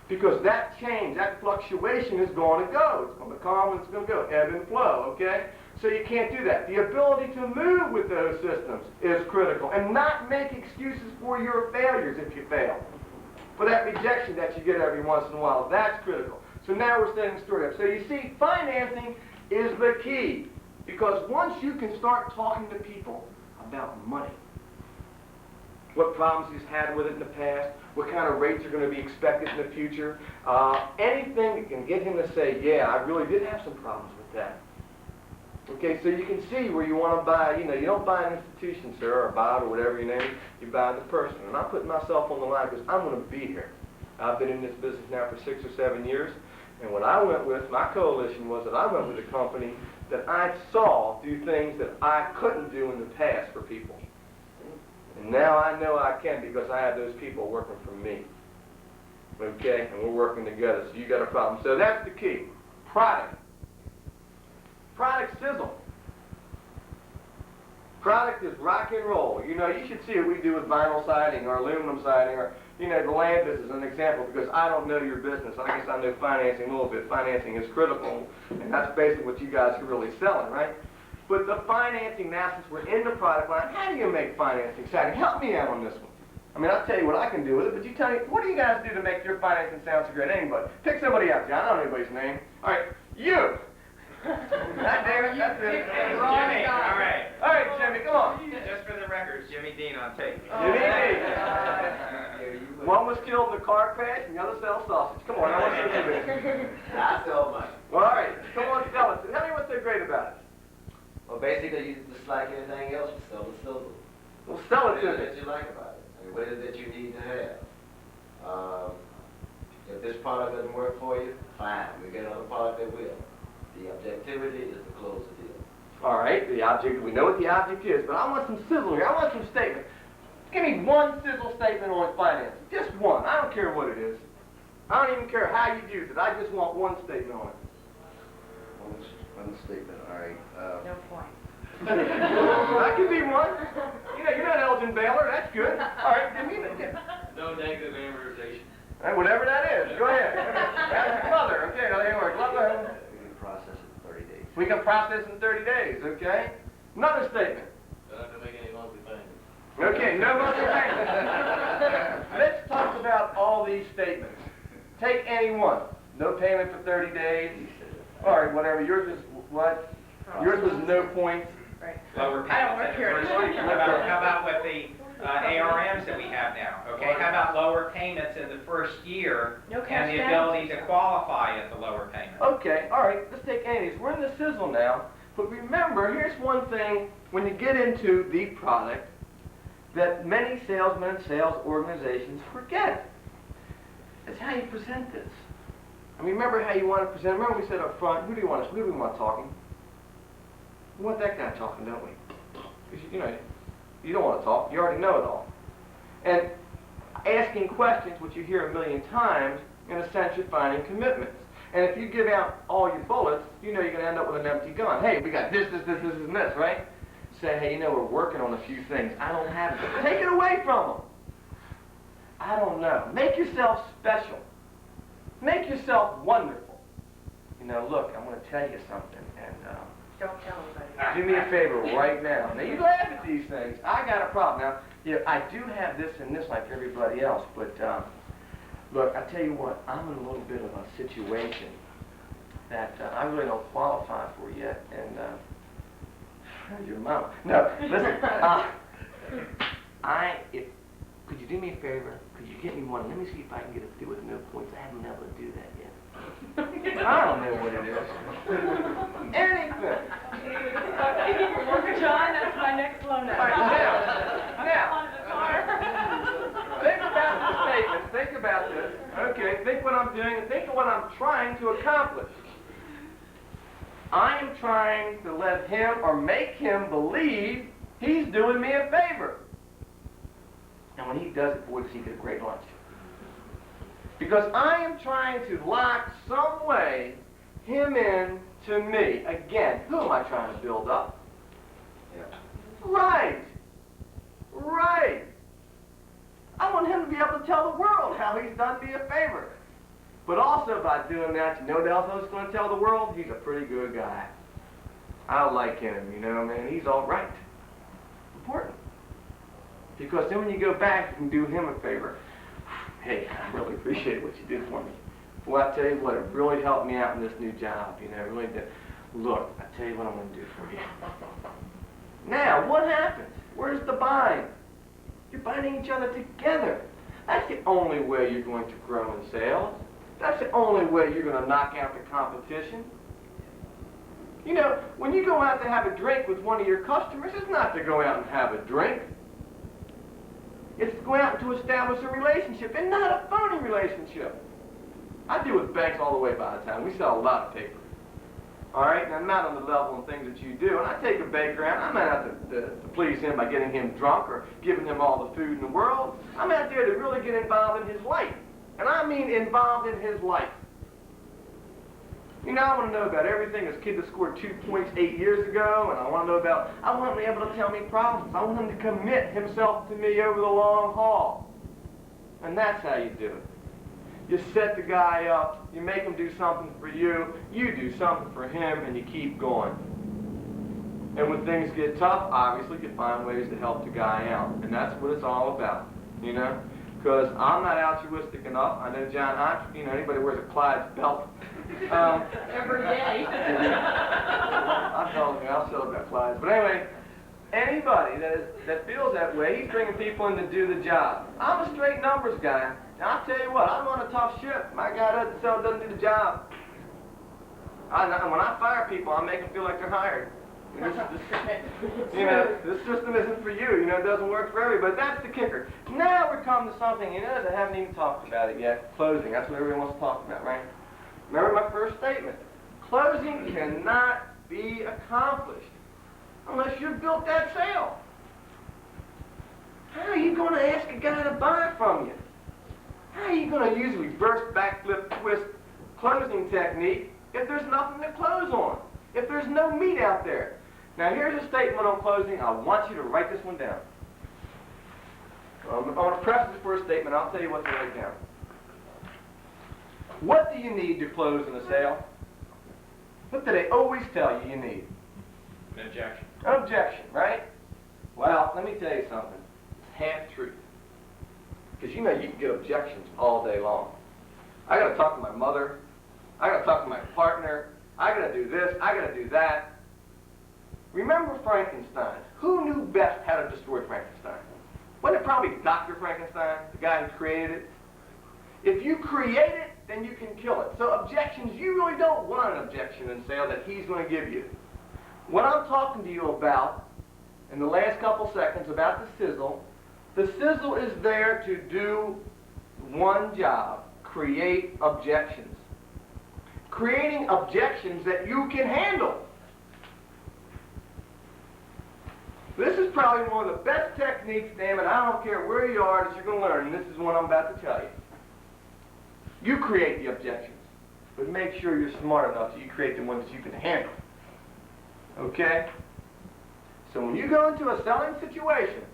Because that change, that fluctuation is going to go. It's going to come and it's going to go, ebb and flow, okay? So you can't do that. The ability to move with those systems is critical, and not make excuses for your failures if you fail. For that rejection that you get every once in a while, that's critical. So now we're setting the story up. So you see, financing is the key, because once you can start talking to people about money, what problems he's had with it in the past, what kind of rates are going to be expected in the future, anything that can get him to say, yeah, I really did have some problems with that. Okay, so you can see where you want to buy, you don't buy an institution, sir, or buy it, or whatever you name it, you buy the person. And I'm putting myself on the line because I'm going to be here. I've been in this business now for 6 or 7 years, and what I went with, my coalition was that I went with a company that I saw do things that I couldn't do in the past for people. And now I know I can because I have those people working for me. Okay? And we're working together. So you got a problem. So that's the key. Product. Product sizzle. Product is rock and roll. You should see what we do with vinyl siding or aluminum siding or, the land business as an example, because I don't know your business. I guess I know financing a little bit. Financing is critical, and that's basically what you guys are really selling, right? But the financing, now since we're in the product line, how do you make financing exciting? Help me out on this one. I mean, I'll tell you what I can do with it, but you tell me, what do you guys do to make your financing sound so great? Anybody? Pick somebody out, John. I don't know anybody's name. All right, you. God damn it, that's it. Jimmy, all right. All right, Jimmy, come on. Just for the record, Jimmy Dean on tape. Jimmy Dean. One was killed in a car crash, and the other sells sausage. Come on, I want to see Jimmy. I sell money. All right, come on, tell us. Tell me what's so great about it. Well, basically, you just like anything else, you sell the silver. Well, sell it to What is me. it that you like about it? I mean, what is it you need to have? If this product doesn't work for you, fine, we get another product that will. The objectivity is to close the deal. All right, the object, we know what the object is, but I want some sizzle here. I want some statement. Give me one sizzle statement on finance. Just one. I don't care what it is. I don't even care how you use it. I just want one statement on it. One statement, all right. No point. That could be one. You know, you're not Elgin Baylor. That's good. All right, give me the... No negative amortization. Whatever that is. Go ahead. Ask your mother. Okay, now they work. We can process it in 30 days. We can process in 30 days, okay? Another statement. Don't have to make any monthly payments. Okay, no monthly payments. Let's talk about all these statements. Take any one. No payment for 30 days. All right, whatever. Yours is what? Yours was no points. Right. Lower I don't work payments in here the first anymore. year. How about with the ARMs that we have now? Okay, how about lower payments in the first year No and cash the down. ability to qualify at the lower payment? Okay, all right. Let's take any of these. We're in the sizzle now. But remember, here's one thing when you get into the product that many salesmen and sales organizations forget. It's how you present this. I mean, remember how you want to present. Remember we said up front, who do we want talking? We want that guy talking, don't we? Because, you know, you don't want to talk. You already know it all. And asking questions, which you hear a million times, in a sense, you're finding commitments. And if you give out all your bullets, you know you're going to end up with an empty gun. Hey, we got this, and this, right? Say, hey, you know, we're working on a few things. I don't have it. Take it away from them. I don't know. Make yourself special. Make yourself wonderful. You know, look, I'm going to tell you something, and Don't tell anybody. do me a favor right now. Now, you laugh at these things. I got a problem. Now, yeah, I do have this and this like everybody else, but look, I tell you what, I'm in a little bit of a situation that I really don't qualify for yet, and how's your mom? No, listen, could you do me a favor? Could you get me one? Let me see if I can get it through with no points. I haven't been able to do that yet. I don't know what it is. Anything. John, that's my next loan. All right, now, think about the statement. Think about this. Okay, think what I'm doing and think of what I'm trying to accomplish. I am trying to let him or make him believe he's doing me a favor. And when he does it, boy, does he get a great lunch. Because I am trying to lock some way him in to me. Again, who am I trying to build up? Yeah. Right. Right. I want him to be able to tell the world how he's done me a favor. But also by doing that, you know what else I was going to tell the world? He's a pretty good guy. I like him, you know, man. He's all right. Important. Because then when you go back, you can do him a favor. Hey, I really appreciate what you did for me. Well, I tell you what, it really helped me out in this new job, you know, it really did. Look, I tell you what I'm going to do for you. Now, what happens? Where's the bind? You're binding each other together. That's the only way you're going to grow in sales. That's the only way you're going to knock out the competition. You know, when you go out to have a drink with one of your customers, it's not to go out and have a drink. It's to go out to establish a relationship, and not a phony relationship. I deal with banks all the way by the time. We sell a lot of paper. All right? And I'm not on the level of things that you do. And I take a baker out. I'm not out to please him by getting him drunk or giving him all the food in the world. I'm out there to really get involved in his life. And I mean involved in his life. You know, I want to know about everything. This kid that scored 2 points 8 years ago, and I want to him to be able to tell me problems. I want him to commit himself to me over the long haul. And that's how you do it. You set the guy up, you make him do something for you, you do something for him, and you keep going. And when things get tough, obviously you find ways to help the guy out. And that's what it's all about, you know? Because I'm not altruistic enough. I know John Hodge, you know, anybody wears a Clyde's belt. Every day. I'll sell about Clyde's. But anyway, anybody that feels that way, he's bringing people in to do the job. I'm a straight numbers guy. And I'll tell you what, I'm on a tough ship. My guy doesn't do the job. When I fire people, I make them feel like they're hired. This system isn't for you. It doesn't work for everybody. But that's the kicker. Now we're coming to something. I haven't even talked about it yet. Closing. That's what everyone wants to talk about, right? Remember my first statement. Closing cannot be accomplished unless you've built that sale. How are you going to ask a guy to buy from you? How are you going to use a reverse backflip twist closing technique if there's nothing to close on? If there's no meat out there? Now here's a statement on closing. I want you to write this one down. I'm going to preface this first statement. I'll tell you what to write down. What do you need to close in a sale? What do they always tell you need? An objection. An objection, right? Well, let me tell you something. It's half truth. Because you can get objections all day long. I got to talk to my mother. I got to talk to my partner. I got to do this. I got to do that. Remember Frankenstein? Who knew best how to destroy Frankenstein? Wasn't it probably Dr. Frankenstein, the guy who created it? If you create it, then you can kill it. So objections, you really don't want an objection in sale that he's going to give you. What I'm talking to you about in the last couple seconds about the sizzle is there to do one job: create objections. Creating objections that you can handle. This is probably one of the best techniques, damn it, I don't care where you are, that you're going to learn, and this is what I'm about to tell you. You create the objections, but make sure you're smart enough that you create the ones that you can handle. Okay? So when you go into a selling situation,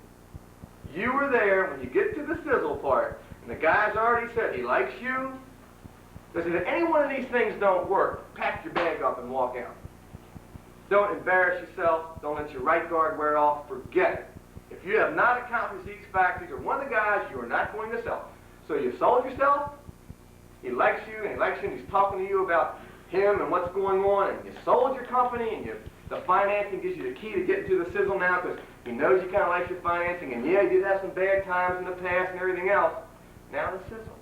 you were there when you get to the sizzle part, and the guy's already said he likes you. Listen, if any one of these things don't work, pack your bag up and walk out. Don't embarrass yourself. Don't let your right guard wear off. Forget it. If you have not accomplished these factors, you're one of the guys you are not going to sell. So you've sold yourself. He likes you, and he likes you, and he's talking to you about him and what's going on, and you sold your company, and the financing gives you the key to get into the sizzle now because he knows you kind of like your financing, and yeah, you did have some bad times in the past and everything else. Now the sizzle.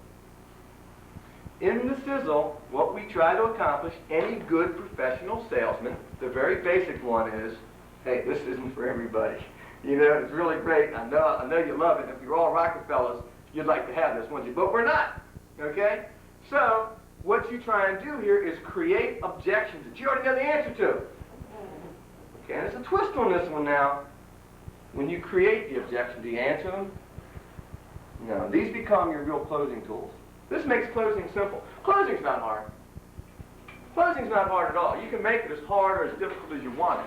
In the sizzle, what we try to accomplish, any good professional salesman, the very basic one is, hey, this isn't for everybody. It's really great. I know you love it. If you're all Rockefellers, you'd like to have this, wouldn't you? But we're not, okay? So, what you try and do here is create objections that you already know the answer to. Okay, and there's a twist on this one now. When you create the objection, do you answer them? No, these become your real closing tools. This makes closing simple. Closing's not hard. Closing's not hard at all. You can make it as hard or as difficult as you want it.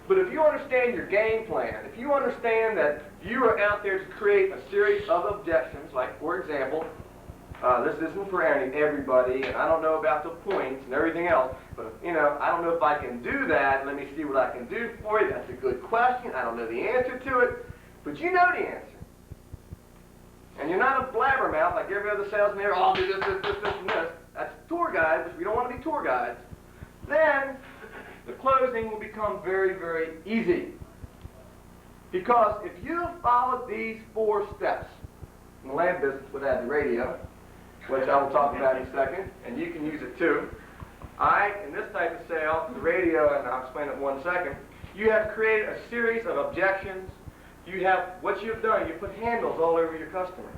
But if you understand your game plan, if you understand that you are out there to create a series of objections, like, for example, this isn't for everybody, and I don't know about the points and everything else, but, I don't know if I can do that. Let me see what I can do for you. That's a good question. I don't know the answer to it, but you know the answer. And you're not a blabbermouth like every other salesman here, oh, I'll do this, and this. That's tour guides, which we don't want to be tour guides. Then, the closing will become very, very easy. Because if you follow these 4 steps, in the land business without the radio, which I will talk about in a second, and you can use it too. In this type of sale, the radio, and I'll explain it in 1 second, you have created a series of objections. What you've done, you put handles all over your customer.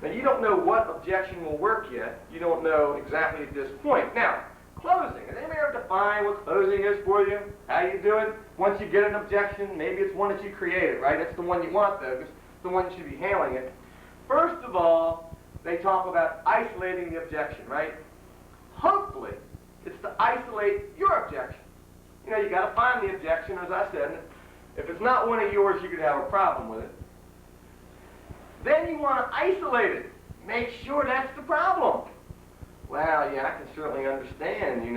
Now, you don't know what objection will work yet. You don't know exactly at this point. Now, closing. Has anybody ever defined what closing is for you? How you do it? Once you get an objection, maybe it's one that you created, right? That's the one you want, though, because it's the one you should be handling it. First of all, they talk about isolating the objection, right? Hopefully, it's to isolate your objection. You got to find the objection, as I said. If it's not one of yours, you could have a problem with it. Then you want to isolate it. Make sure that's the problem. Well, yeah, I can certainly understand, you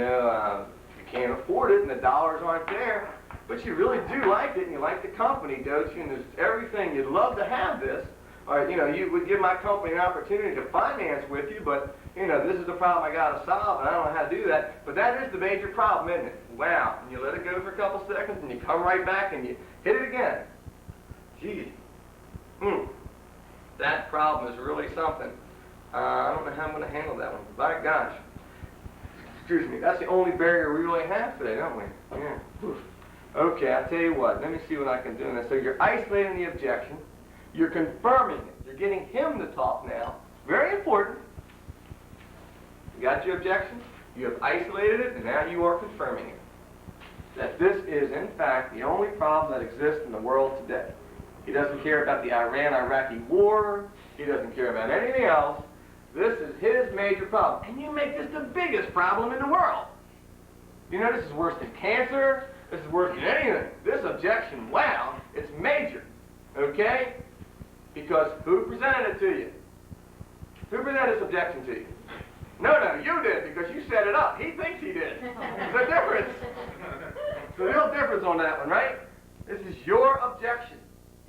can't afford it and the dollars aren't there, but you really do like it and you like the company, don't you? And there's everything. You'd love to have this. Or, you would give my company an opportunity to finance with you, but, this is the problem I got to solve, and I don't know how to do that. But that is the major problem, isn't it? Wow. And you let it go for a couple seconds, and you come right back, and you hit it again. Gee. That problem is really something. I don't know how I'm going to handle that one. By gosh. Excuse me. That's the only barrier we really have today, don't we? Yeah. Oof. Okay, I'll tell you what. Let me see what I can do in this. So you're isolating the objection. You're confirming it. You're getting him to talk now. Very important. You got your objection? You have isolated it, and now you are confirming it. That this is, in fact, the only problem that exists in the world today. He doesn't care about the Iran-Iraqi war. He doesn't care about anything else. This is his major problem. And you make this the biggest problem in the world. You know, this is worse than cancer. This is worse than anything. This objection, wow, it's major. Okay? Because who presented it to you? Who presented this objection to you? No, you did, because you set it up. He thinks he did. There's a difference. There's a real difference on that one, right? This is your objection.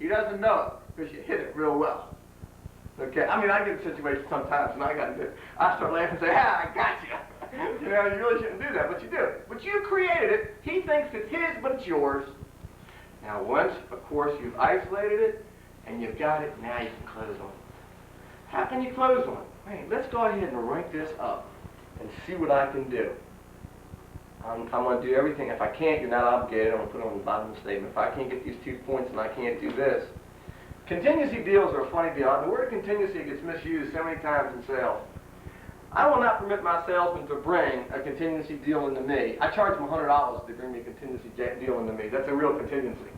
He doesn't know it, because you hit it real well. Okay? I mean, I get in situations sometimes, and I start laughing and say, I got you. You know, you really shouldn't do that, but you do. But you created it. He thinks it's his, but it's yours. Now, once, of course, you've isolated it, and you've got it, now you can close on it. How can you close on it? Wait, let's go ahead and rank this up and see what I can do. I'm going to do everything. If I can't, you're not obligated. I'm going to put it on the bottom of the statement. If I can't get these 2 points and I can't do this. Contingency deals are a funny deal. The word contingency gets misused so many times in sales. I will not permit my salesman to bring a contingency deal into me. I charge them $100 to bring me a contingency deal into me. That's a real contingency.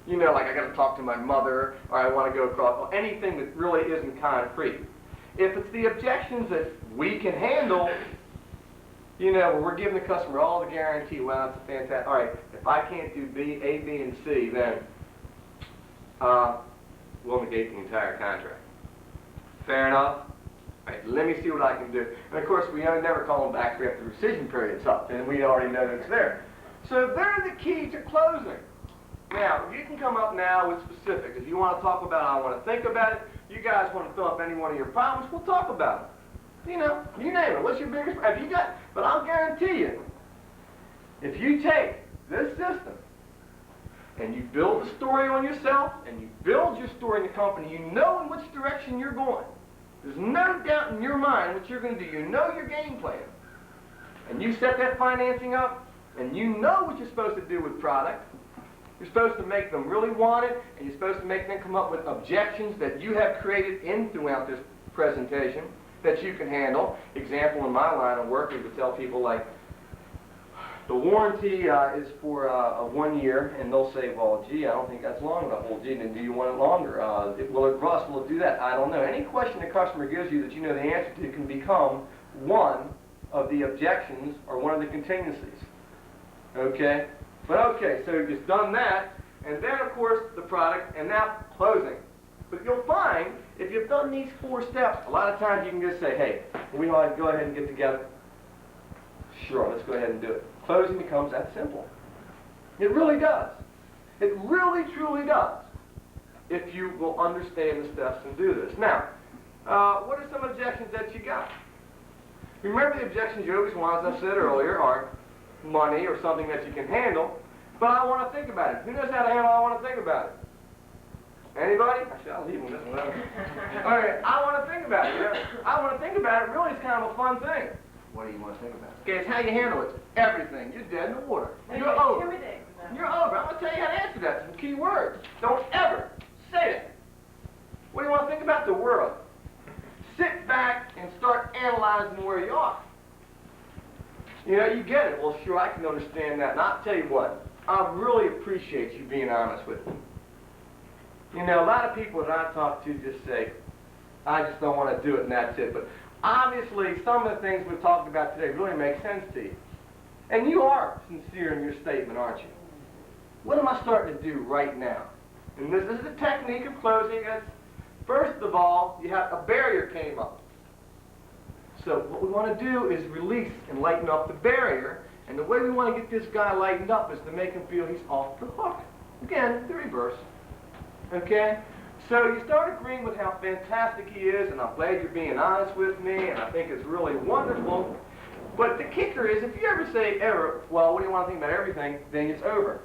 You know, like I got to talk to my mother, or I want to go across, or anything that really isn't concrete. If it's the objections that we can handle, you know, where we're giving the customer all the guarantee, well, it's a fantastic, all right, if I can't do B, A, B, and C, then we'll negate the entire contract. Fair enough? All right, let me see what I can do. And of course, we never call them back after the rescission period's up, and we already know that it's there. So they're the key to closing. Now, you can come up now with specifics. If you want to talk about it, I want to think about it. You guys want to fill up any one of your problems, we'll talk about it. You know, you name it. What's your biggest problem? Have you got, but I'll guarantee you, if you take this system and you build the story on yourself and you build your story in the company, you know in which direction you're going. There's no doubt in your mind what you're going to do. You know your game plan. And you set that financing up, and you know what you're supposed to do with product. You're supposed to make them really want it, and you're supposed to make them come up with objections that you have created throughout this presentation that you can handle. Example, in my line of work, we would tell people like, the warranty is for 1 year, and they'll say, well, gee, I don't think that's long enough. Well, gee, then do you want it longer? Will it rust? Will it do that? I don't know. Any question the customer gives you that you know the answer to can become one of the objections or one of the contingencies. Okay? But okay, so you've done that, and then, of course, the product, and now closing. But you'll find, if you've done these 4 steps, a lot of times you can just say, hey, we want to go ahead and get together. Sure, let's go ahead and do it. Closing becomes that simple. It really does. It really, truly does, if you will understand the steps and do this. Now, what are some objections that you got? Remember, the objections you always want, as I said earlier, are money or something that you can handle, but I want to think about it. Who knows how to handle I want to think about it? Anybody? Actually, I'll leave them this one. All right, I want to think about it. You know? I want to think about it. Really, it's kind of a fun thing. What do you want to think about? Okay, it's how you handle it. Everything. You're dead in the water. You're over. You're over. I'm going to tell you how to answer that. Some key words. Don't ever say it. What do you want to think about? The world. Sit back and start analyzing where you are. You know, you get it. Well, sure, I can understand that. And I'll tell you what, I really appreciate you being honest with me. You know, a lot of people that I talk to just say, I just don't want to do it and that's it. But obviously, some of the things we've talked about today really make sense to you. And you are sincere in your statement, aren't you? What am I starting to do right now? And this is the technique of closing. First of all, you have a barrier came up. So what we want to do is release and lighten up the barrier. And the way we want to get this guy lightened up is to make him feel he's off the hook. Again, the reverse. Okay? So you start agreeing with how fantastic he is, and I'm glad you're being honest with me, and I think it's really wonderful. But the kicker is, if you ever say ever, well, what do you want to think about everything, then it's over.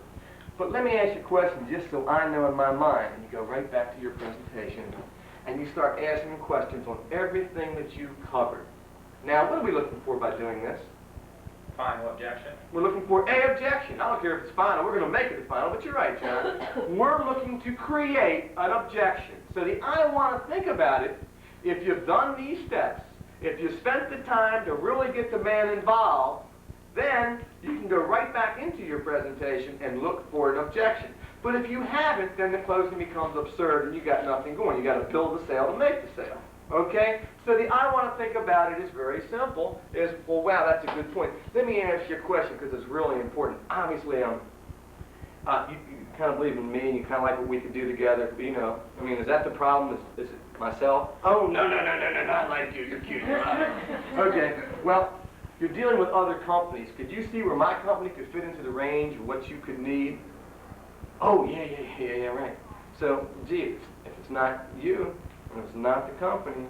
But let me ask you a question just so I know in my mind. And you go right back to your presentation, and you start asking questions on everything that you covered. Now, what are we looking for by doing this? final objection. We're looking for a objection. I don't care if it's final. We're going to make it the final, but you're right, John. We're looking to create an objection. So the I want to think about it, if you've done these steps, if you spent the time to really get the man involved, then you can go right back into your presentation and look for an objection. But if you haven't, then the closing becomes absurd and you got nothing going. You got to build the sale to make the sale. Okay? So the I want to think about it is very simple. Is, well, wow, that's a good point. Let me ask you a question because it's really important. Obviously, you kind of believe in me and you kind of like what we could do together. You know, I mean, is that the problem? Is it myself? Oh, no, I like you. You're cute. Okay. Well, you're dealing with other companies. Could you see where my company could fit into the range of what you could need? Oh, yeah, right. So, gee, if it's not you, and it's not the company,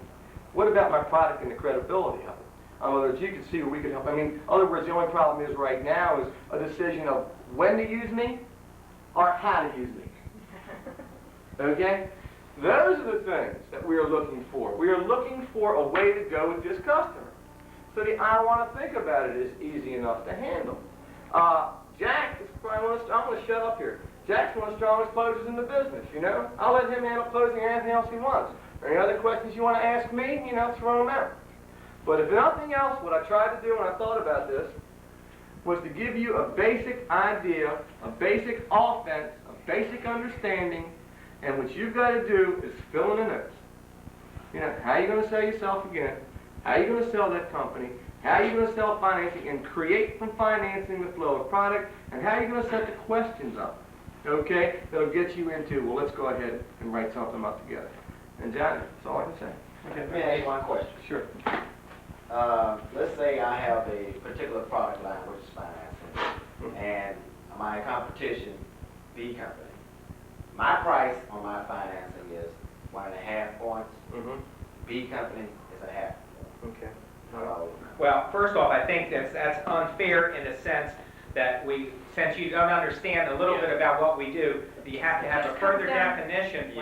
what about my product and the credibility of it? In other words, you can see where we could help. I mean, in other words, the only problem is right now is a decision of when to use me or how to use me. Okay? Those are the things that we are looking for. We are looking for a way to go with this customer. So the I want to think about it is easy enough to handle. Jack is probably one of the, I'm going to shut up here. Jack's one of the strongest closers in the business, you know. I'll let him handle closing or anything else he wants. Any other questions you want to ask me, you know, throw them out. But if nothing else, what I tried to do when I thought about this was to give you a basic idea, a basic offense, a basic understanding, and what you've got to do is fill in the notes. You know, how are you going to sell yourself again? How are you going to sell that company? How are you going to sell financing and create from financing the flow of product? And how are you going to set the questions up? Okay? That'll get you into, well, let's go ahead and write something up together. And John, that's all I can say. Okay. Let me ask you one question. Sure. Let's say I have a particular product line which is financing, and my competition, B company. My price on my financing is 1.5 points. B company is a half. Okay. Well, first off, I think that's unfair in the sense that since you don't understand a little bit about what we do, you have to have a further definition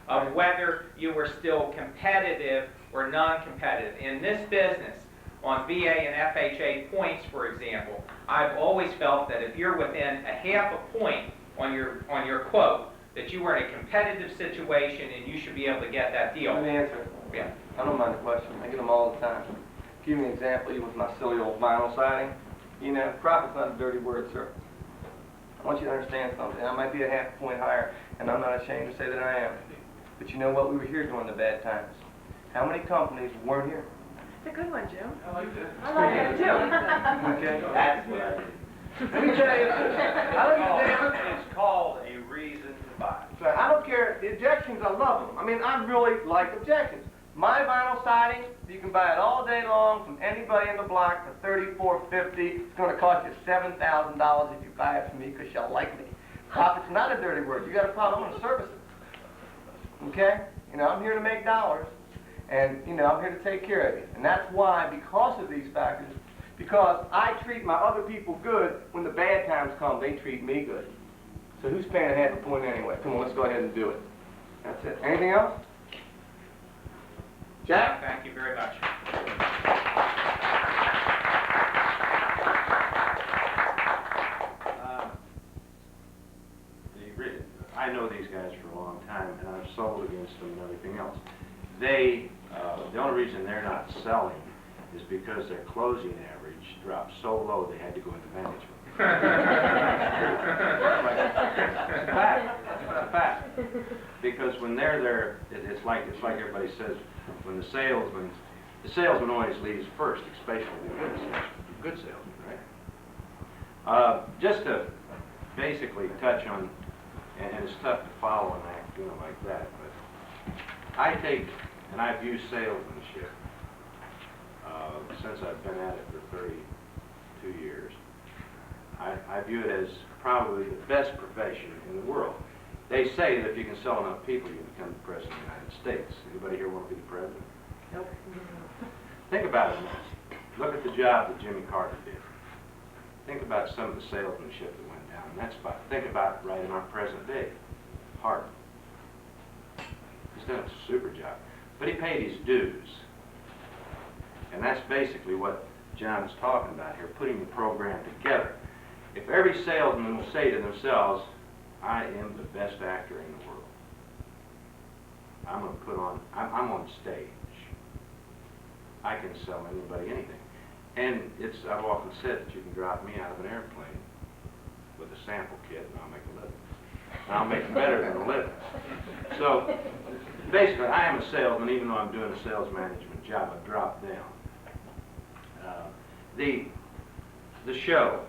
of whether you were still competitive or non-competitive. In this business, on VA and FHA points, for example, I've always felt that if you're within a half a point on your quote, that you were in a competitive situation and you should be able to get that deal. Let me answer. Yeah. I don't mind the question. I get them all the time. Give me an example, even with my silly old vinyl siding. You know, profit's not a dirty word, sir. I want you to understand something. I might be a half point higher, and I'm not ashamed to say that I am. But you know what? We were here during the bad times. How many companies weren't here? It's a good one, Jim. I like that. I like it too. Okay? That's what I do. Let me tell you, I don't understand. It's called a reason to buy. So I don't care. The objections, I love them. I mean, I really like objections. My vinyl siding, you can buy it all day long from anybody in the block for $34.50. It's going to cost you $7,000 if you buy it from me because you'll like me. Profit's not a dirty word. You got a problem, I'm going to service it. Okay? You know, I'm here to make dollars. And, you know, I'm here to take care of you. And that's why, because of these factors, because I treat my other people good, when the bad times come, they treat me good. So who's paying a half a point anyway? Come on, let's go ahead and do it. That's it. Anything else? Jack? Thank you very much. I know these guys for a long time, and I've sold against them and everything else. They, the only reason they're not selling is because their closing average dropped so low they had to go into management. It's a fact. Because when they're there, it's like everybody says, when the salesman always leaves first, especially the good salesman, right? Just to basically touch on, and it's tough to follow an act doing like that, but I take, and I've used salesmanship since I've been at it for 32 years. I view it as probably the best profession in the world. They say that if you can sell enough people, you become the President of the United States. Anybody here want to be the President? Nope. Think about it a minute. Look at the job that Jimmy Carter did. Think about some of the salesmanship that went down. And think about it right in our present day. Hart. He's done a super job. But he paid his dues. And that's basically what John is talking about here, putting the program together. If every salesman will say to themselves, I am the best actor in the world. I'm going to put on, I'm on stage. I can sell anybody anything. And I've often said that you can drop me out of an airplane with a sample kit and I'll make a living. And I'll make better than a living. So basically, I am a salesman even though I'm doing a sales management job. I dropped down. The show